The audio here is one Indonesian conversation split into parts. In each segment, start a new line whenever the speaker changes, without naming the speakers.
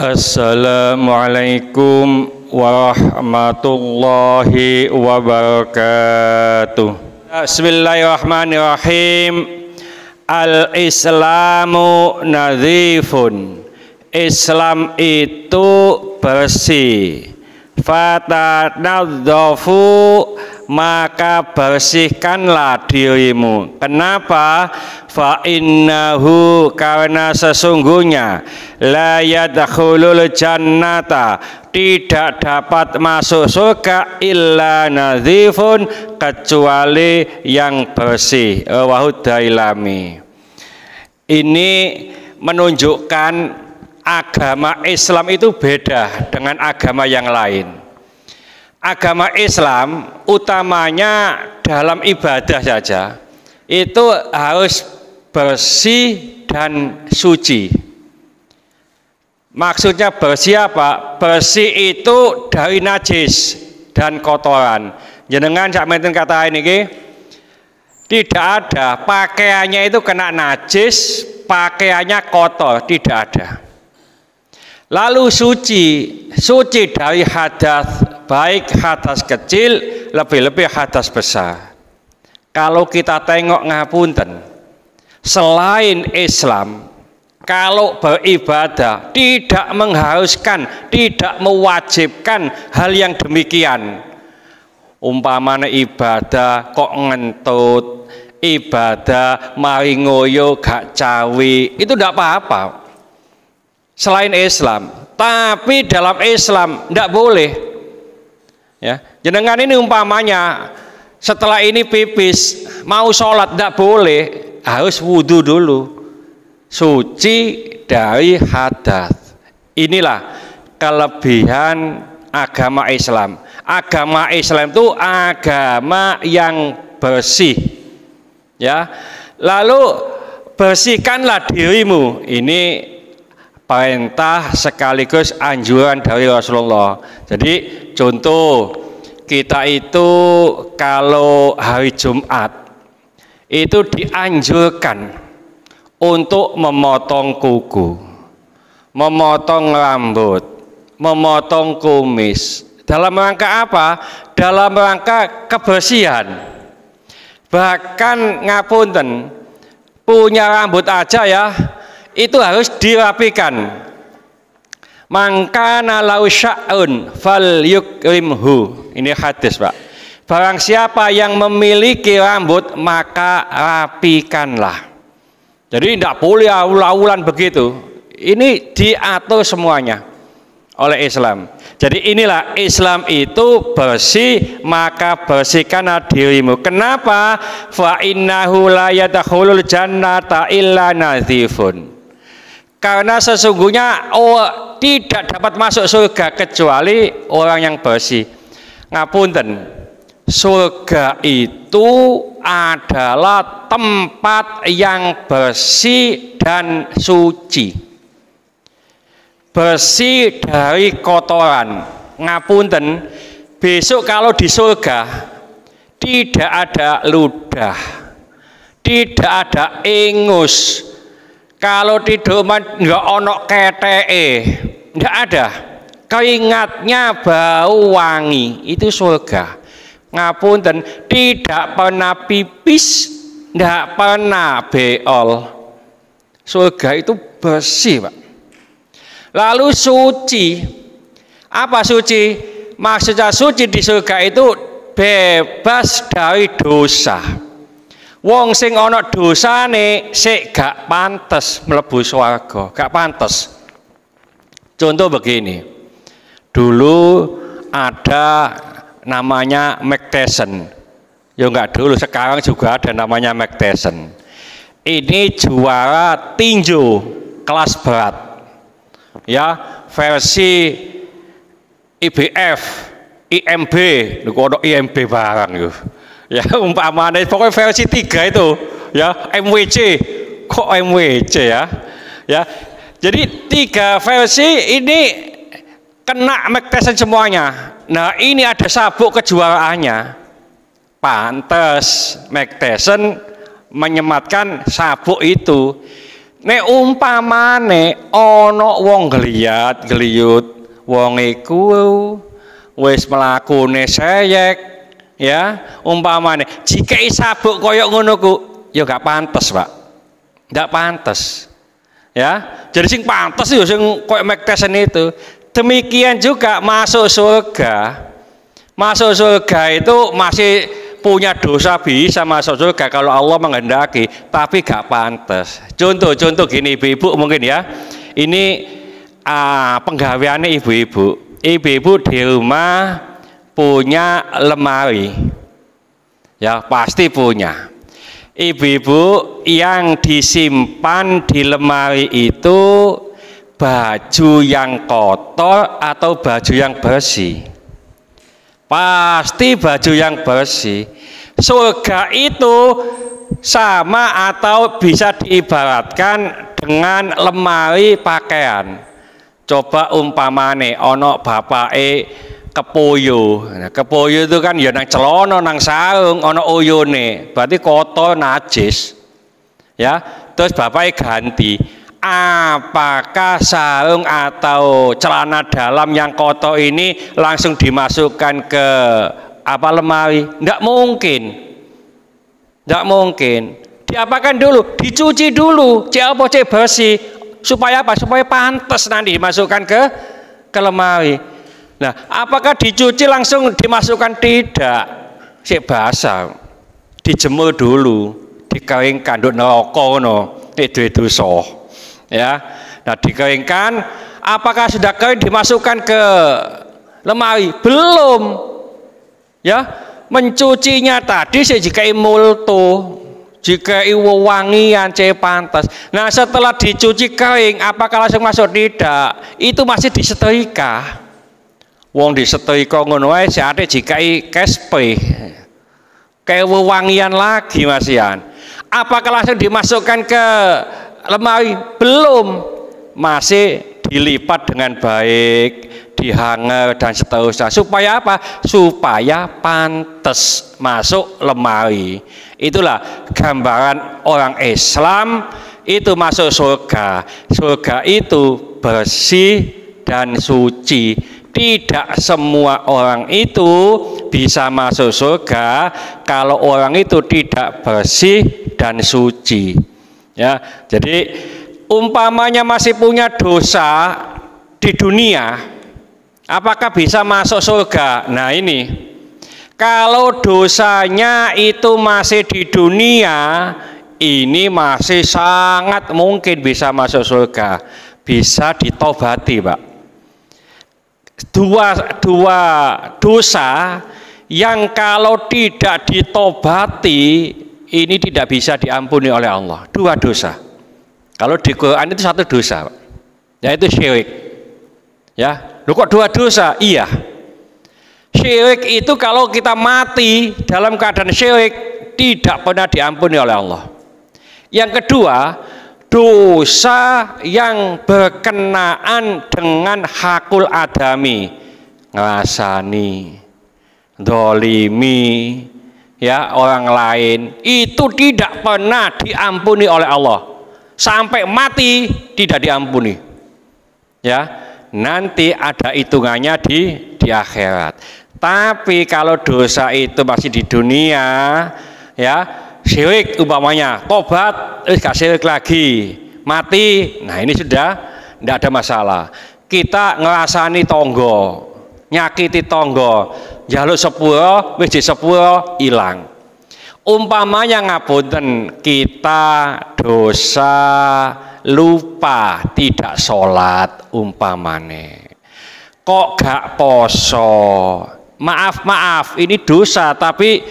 Assalamualaikum warahmatullahi wabarakatuh. Bismillahirrahmanirrahim. Al-Islamu nadhifun. Islam itu bersih. Fatanadzafu, maka bersihkanlah dirimu. Kenapa? Fa innahu, karena sesungguhnya la yadkhulul jannata, tidak dapat masuk surga illa nadhifun, kecuali yang bersih. Rawahu Dailami. Ini menunjukkan agama Islam itu beda dengan agama yang lain. Agama Islam utamanya dalam ibadah saja itu harus bersih dan suci. Maksudnya bersih apa? Bersih itu dari najis dan kotoran. Jenengan sak menten kata ini, tidak ada pakaiannya itu kena najis, pakaiannya kotor, tidak ada. Lalu suci dari hadas, baik hadas kecil, lebih-lebih hadas besar. Kalau kita tengok ngapunten, selain Islam, kalau beribadah tidak mengharuskan, tidak mewajibkan hal yang demikian. Umpamanya ibadah kok ngentut, ibadah mari ngoyo gak cawi, itu tidak apa-apa. Selain Islam, tapi dalam Islam tidak boleh. Ya, jenengan ini umpamanya setelah ini pipis mau sholat tidak boleh, harus wudhu dulu, suci dari hadas. Inilah kelebihan agama Islam. Agama Islam itu agama yang bersih. Ya, lalu bersihkanlah dirimu. Ini perintah sekaligus anjuran dari Rasulullah. Jadi contoh, kita itu kalau hari Jumat itu dianjurkan untuk memotong kuku, memotong rambut, memotong kumis. Dalam rangka apa? Dalam rangka kebersihan. Bahkan ngapunten, punya rambut aja ya, itu harus dirapikan. Mangkana lau sya'un fal yukrimhu. Ini hadis, Pak. Barang siapa yang memiliki rambut, maka rapikanlah. Jadi tidak boleh aul-aulan begitu. Ini diatur semuanya oleh Islam. Jadi inilah Islam itu bersih, maka bersihkanlah dirimu. Kenapa? Fa innahu la yadkhulul jannata illa nadhifun. Karena sesungguhnya tidak dapat masuk surga kecuali orang yang bersih. Ngapunten, surga itu adalah tempat yang bersih dan suci. Bersih dari kotoran. Ngapunten, besok kalau di surga tidak ada ludah, tidak ada ingus. Kalau tidur nggak onok ketee, nggak ada. Keringatnya bau wangi, itu surga. Ngapunten, tidak pernah pipis, nggak pernah beol. Surga itu bersih, Pak. Lalu suci. Apa suci? Maksudnya suci di surga itu bebas dari dosa. Wong sing ana dosane sik gak pantes mlebu swarga, gak pantes. Contoh begini. Dulu ada namanya Mike Tyson. Ya enggak dulu, sekarang juga ada namanya Mike Tyson. Ini juara tinju kelas berat. Ya, versi IBF, IMB, ada IMB barang itu. Ya, umpamanya pokoknya versi 3 itu, ya, MWC. Kok MWC ya? Ya. Jadi 3 versi ini kena Mike Tyson semuanya. Nah, ini ada sabuk kejuaraannya. Pantes Mike Tyson menyematkan sabuk itu. Nek umpamane ana wong gliyat-gliyut, wong iku wis mlakune seyek, ya, umpamane jikei sabuk koyok ngono ku, ya gak pantes, Pak. Gak pantes. Ya, jadi sing pantes ya sing koyok mektesen itu. Demikian juga masuk surga. Masuk surga itu masih punya dosa bisa masuk surga kalau Allah menghendaki, tapi gak pantas. Contoh gini ibu-ibu mungkin ya, ini penggaweannya ibu-ibu di rumah punya lemari, ya pasti punya. Ibu-ibu yang disimpan di lemari itu baju yang kotor atau baju yang bersih? Pasti baju yang bersih. Surga itu sama atau bisa diibaratkan dengan lemari pakaian. Coba umpamane ono bapake kepoyo. Nah, kepoyo itu kan ya nang celana, nang sarung ono oyone, berarti kotor najis. Ya, terus bapake ganti. Apakah sarung atau celana dalam yang kotor ini langsung dimasukkan ke lemari? Enggak mungkin. Enggak mungkin. Diapakan dulu? Dicuci dulu. Cek bersih. Supaya apa? Supaya pantas nanti dimasukkan ke lemari. Nah, apakah dicuci langsung dimasukkan? Tidak. Cek basah. Dijemur dulu, dikeringkan nduk neraka ngono. Itu soh. Ya, nah dikeringkan, apakah sudah kering dimasukkan ke lemari? Belum. Ya, mencucinya tadi jika multo, jika wangian pantas. Nah, setelah dicuci kering, apakah langsung masuk? Tidak. Itu masih disetrika. Wong disetrika ngono wae sate jika kespe. Kayak wangian lagi masian. Apakah langsung dimasukkan ke lemari? Belum, masih dilipat dengan baik, dihanger dan seterusnya. Supaya apa? Supaya pantas masuk lemari. Itulah gambaran orang Islam itu masuk surga. Surga itu bersih dan suci. Tidak semua orang itu bisa masuk surga kalau orang itu tidak bersih dan suci. Ya, jadi umpamanya masih punya dosa di dunia, apakah bisa masuk surga? Nah ini, kalau dosanya itu masih di dunia, ini masih sangat mungkin bisa masuk surga, bisa ditobati, Pak. Dua dosa yang kalau tidak ditobati ini tidak bisa diampuni oleh Allah. Dua dosa. Kalau di Quran itu satu dosa, yaitu syirik. Ya, lu kok dua dosa? Iya. Syirik itu kalau kita mati dalam keadaan syirik tidak pernah diampuni oleh Allah. Yang kedua, dosa yang berkenaan dengan hakul adami, ngerasani, dolimi, ya orang lain, itu tidak pernah diampuni oleh Allah. Sampai mati tidak diampuni. Ya, nanti ada hitungannya di akhirat. Tapi kalau dosa itu masih di dunia, ya, syirik umpamanya, tobat, gak syirik lagi, mati, nah ini sudah tidak ada masalah. Kita ngerasani tonggo, nyakiti tonggo, jaluk sepuro, wis di sepuro hilang. Umpamanya ngapunten, kita dosa lupa tidak sholat umpamane, kok gak poso, maaf ini dosa, tapi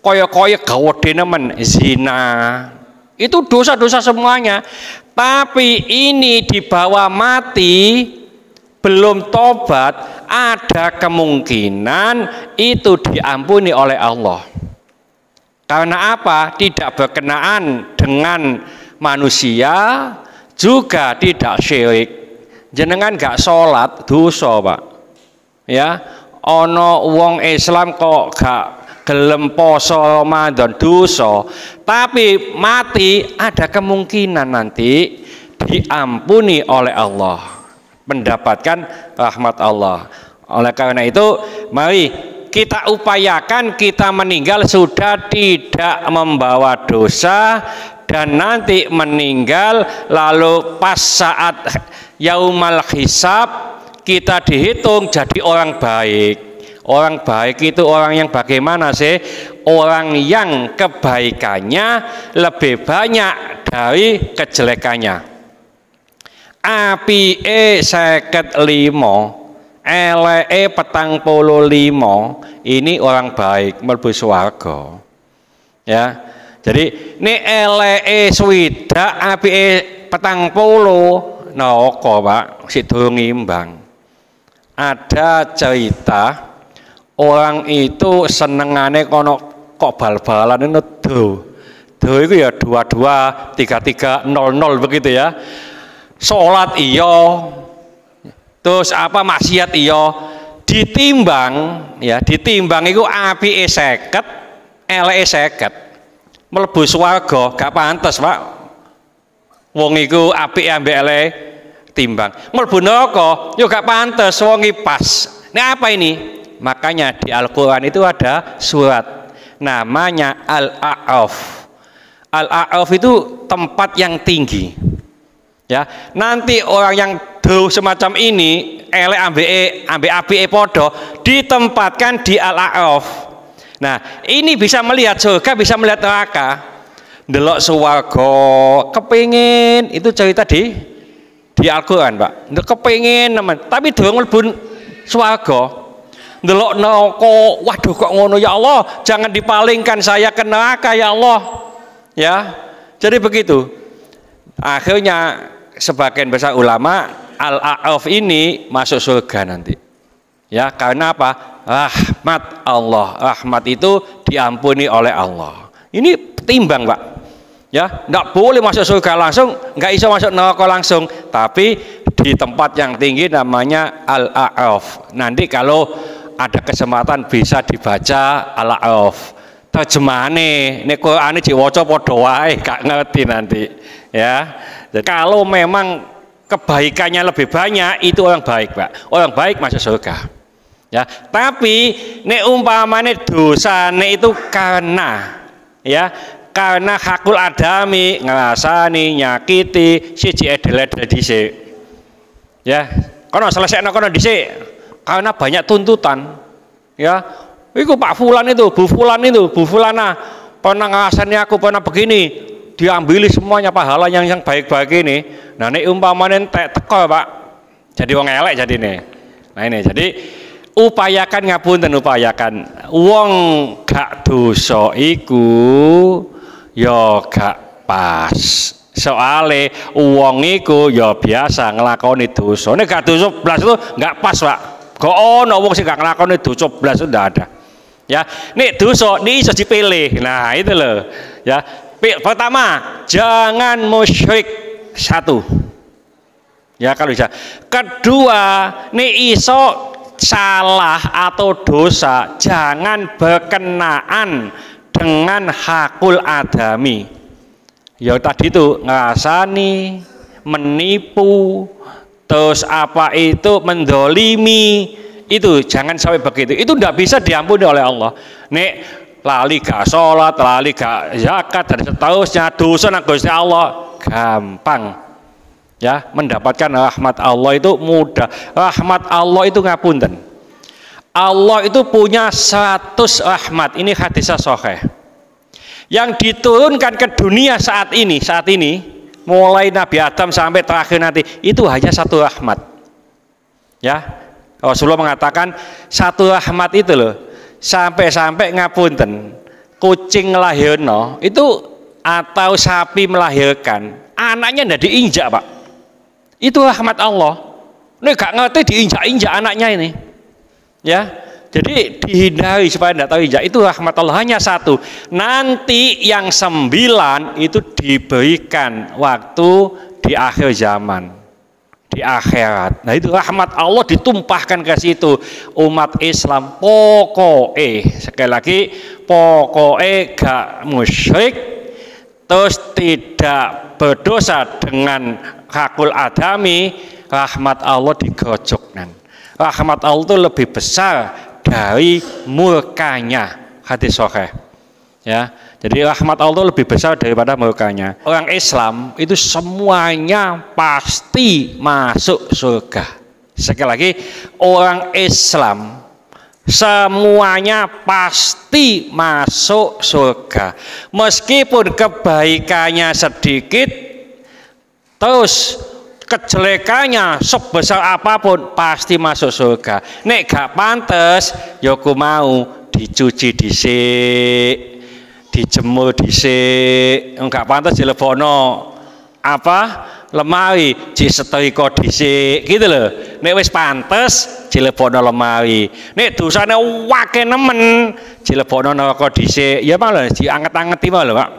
koyok-koyok gawede nemen zina, itu dosa-dosa semuanya. Tapi ini dibawa mati belum tobat, ada kemungkinan itu diampuni oleh Allah. Karena apa? Tidak berkenaan dengan manusia, juga tidak syirik. Jenengan gak sholat dosa, Pak. Ya, ono wong Islam kok gak gelem poso Ramadan dosa, tapi mati ada kemungkinan nanti diampuni oleh Allah, mendapatkan rahmat Allah. Oleh karena itu, mari kita upayakan kita meninggal sudah tidak membawa dosa, dan nanti meninggal lalu pas saat yaumal hisab kita dihitung jadi orang baik. Orang baik itu orang yang bagaimana sih? Orang yang kebaikannya lebih banyak dari kejelekannya. Apike 55, eleke 45, ini orang baik mlebu swarga. Ya. Jadi ini eleke swidak, apike 40, neraka, Pak, sik durung imbang. Ada cerita orang itu senengane kono kok bal-balan itu do itu ya 22, 33, 00 begitu ya. Sholat iya, terus apa maksiat iya, ditimbang ya, ditimbang itu apike 50, eleke 50, mlebu swarga gak pantes, Pak. Wong iku apike ambek eleke timbang. Mlebu neraka yo gak pantes, wong iki pas. Ini apa ini? Makanya di Al-Qur'an itu ada surat namanya Al-A'raf. Al-A'raf itu tempat yang tinggi. Ya, nanti orang yang do semacam ini elek ambek apike padha ditempatkan di Al-A'raf. Nah, ini bisa melihat surga, bisa melihat neraka. Delok swarga, kepengin, itu cerita di Al-Qur'an, Pak. Kepengin nemen, tapi durung mlebu swarga. Delok neraka, waduh kok ngono ya Allah, jangan dipalingkan saya ke neraka ya Allah. Ya. Jadi begitu. Akhirnya sebagian besar ulama Al-A'raf ini masuk surga nanti. Ya, karena apa? Rahmat Allah. Rahmat itu diampuni oleh Allah. Ini timbang, Pak. Ya, enggak boleh masuk surga langsung, enggak iso masuk neraka langsung, tapi di tempat yang tinggi namanya Al-A'raf. Nanti kalau ada kesempatan bisa dibaca Al-A'raf. Terjemahane nek Qur'ane diwaca padha wae, gak ngerti nanti. Ya. Jadi kalau memang kebaikannya lebih banyak itu orang baik, Pak. Orang baik masuk surga. Ya, tapi nek umpamane dosane itu karena karena hakul adami ngrasani nyakiti siji edel-edel dhisik. Ya, kono selesaino kono dhisik karena banyak tuntutan. Ya, iku Pak Fulan itu, Bu Fulan itu, Bu Fulana pernah ngrasani aku, pernah begini, diambili semuanya pahala yang baik-baik ini. Nah, nek umpamane entek teko, Pak, jadi wong elek jadine. Nah ini, jadi upayakan ngapunten, upayakan wong gak dosa iku ya gak pas. Soale wong iku ya biasa nglakoni dosa. Nek gak dosa blas itu gak pas, Pak. Kok ono wong sing gak nglakoni dosa blas itu ndak ada. Ya, nek dosa ini iso dipilih. Nah, itu loh. Ya, pertama, jangan musyrik. Satu. Ya, kalau bisa. Kedua, nek iso salah atau dosa jangan berkenaan dengan hakul adami. Ya tadi itu ngerasani, menipu, terus apa itu mendolimi, itu jangan sampai begitu. Itu tidak bisa diampuni oleh Allah. Nek lali gak sholat, lali gak zakat dan seterusnya, dosa nang Gusti Allah gampang. Ya, mendapatkan rahmat Allah itu mudah. Rahmat Allah itu ngapunten. Allah itu punya 100 rahmat. Ini hadis sahih. Yang diturunkan ke dunia saat ini, mulai Nabi Adam sampai terakhir nanti, itu hanya 1 rahmat. Ya, Rasulullah mengatakan 1 rahmat itu loh, sampai ngapunten, kucing melahirno itu atau sapi melahirkan, anaknya ndak diinjak, Pak. Itu rahmat Allah. Ini gak ngerti diinjak-injak anaknya ini. Ya, jadi dihindari supaya tidak tahu injak. Itu rahmat Allah, hanya 1. Nanti yang 9 itu diberikan waktu di akhir zaman. di akhirat. Nah itu rahmat Allah ditumpahkan ke situ. Umat Islam pokoknya, sekali lagi pokoknya gak musyrik, terus tidak berdosa dengan hakul adami, rahmat Allah digojokkan. Rahmat Allah itu lebih besar dari murkanya. Hadis sahih. Ya, jadi rahmat Allah lebih besar daripada murkanya. Orang Islam itu semuanya pasti masuk surga. Sekali lagi, orang Islam semuanya pasti masuk surga. Meskipun kebaikannya sedikit, terus kejelekannya sebesar apapun pasti masuk surga. Nek gak pantes, ya aku mau dicuci dhisik, dijemur dhisik, enggak pantas dilebono lemari disetrika dhisik gitu loh. Nek wis pantes dilebono lemari, nek dosane wake nemen dilebono neraka dhisik ya malah dianget-angeti malah Pak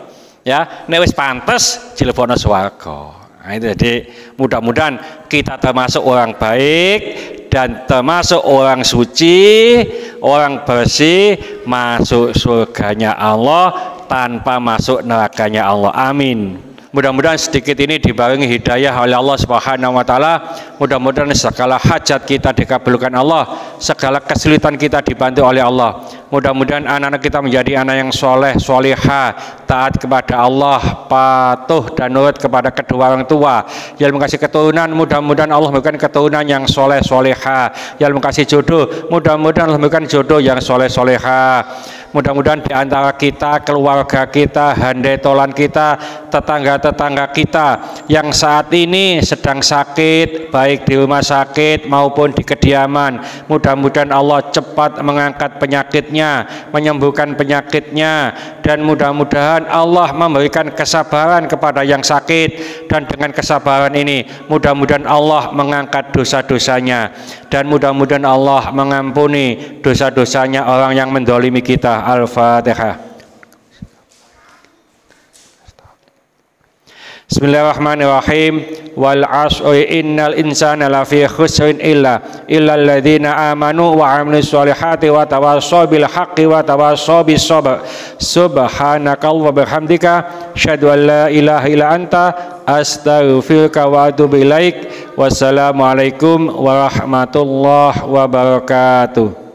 ya. Nek wis pantes dilebono swarga. Nah itu, jadi mudah-mudahan kita termasuk orang baik dan termasuk orang suci, orang bersih, masuk surganya Allah tanpa masuk nerakanya Allah. Amin. Mudah-mudahan sedikit ini dibarengi hidayah oleh Allah Subhanahu wa taala. Mudah-mudahan segala hajat kita dikabulkan Allah, segala kesulitan kita dibantu oleh Allah. Mudah-mudahan anak-anak kita menjadi anak yang soleh, solihah, taat kepada Allah, patuh dan nurut kepada kedua orang tua. Yang mengasih keturunan, mudah-mudahan Allah memberikan keturunan yang soleh, solihah. Yang mengasih jodoh, mudah-mudahan Allah memberikan jodoh yang soleh, solihah. Mudah-mudahan di antara kita, keluarga kita, handai tolan kita, tetangga-tetangga kita yang saat ini sedang sakit, baik di rumah sakit maupun di kediaman, mudah-mudahan Allah cepat mengangkat penyakitnya, menyembuhkan penyakitnya, dan mudah-mudahan Allah memberikan kesabaran kepada yang sakit, dan dengan kesabaran ini mudah-mudahan Allah mengangkat dosa-dosanya, dan mudah-mudahan Allah mengampuni dosa-dosanya orang yang mendolimi kita. Al-Fatihah. Bismillahirrahmanirrahim. Wal 'asri innal insana lafi khusrin illa alladziina aamanu wa 'amilus shalihati wa tawassaw bil haqqi wa tawassaw bis sabr. Subhanakallahumma wa bihamdika asyhadu an la ilaha illa anta astaghfiruka wa atubu ilaik. Wassalamualaikum warahmatullahi wabarakatuh.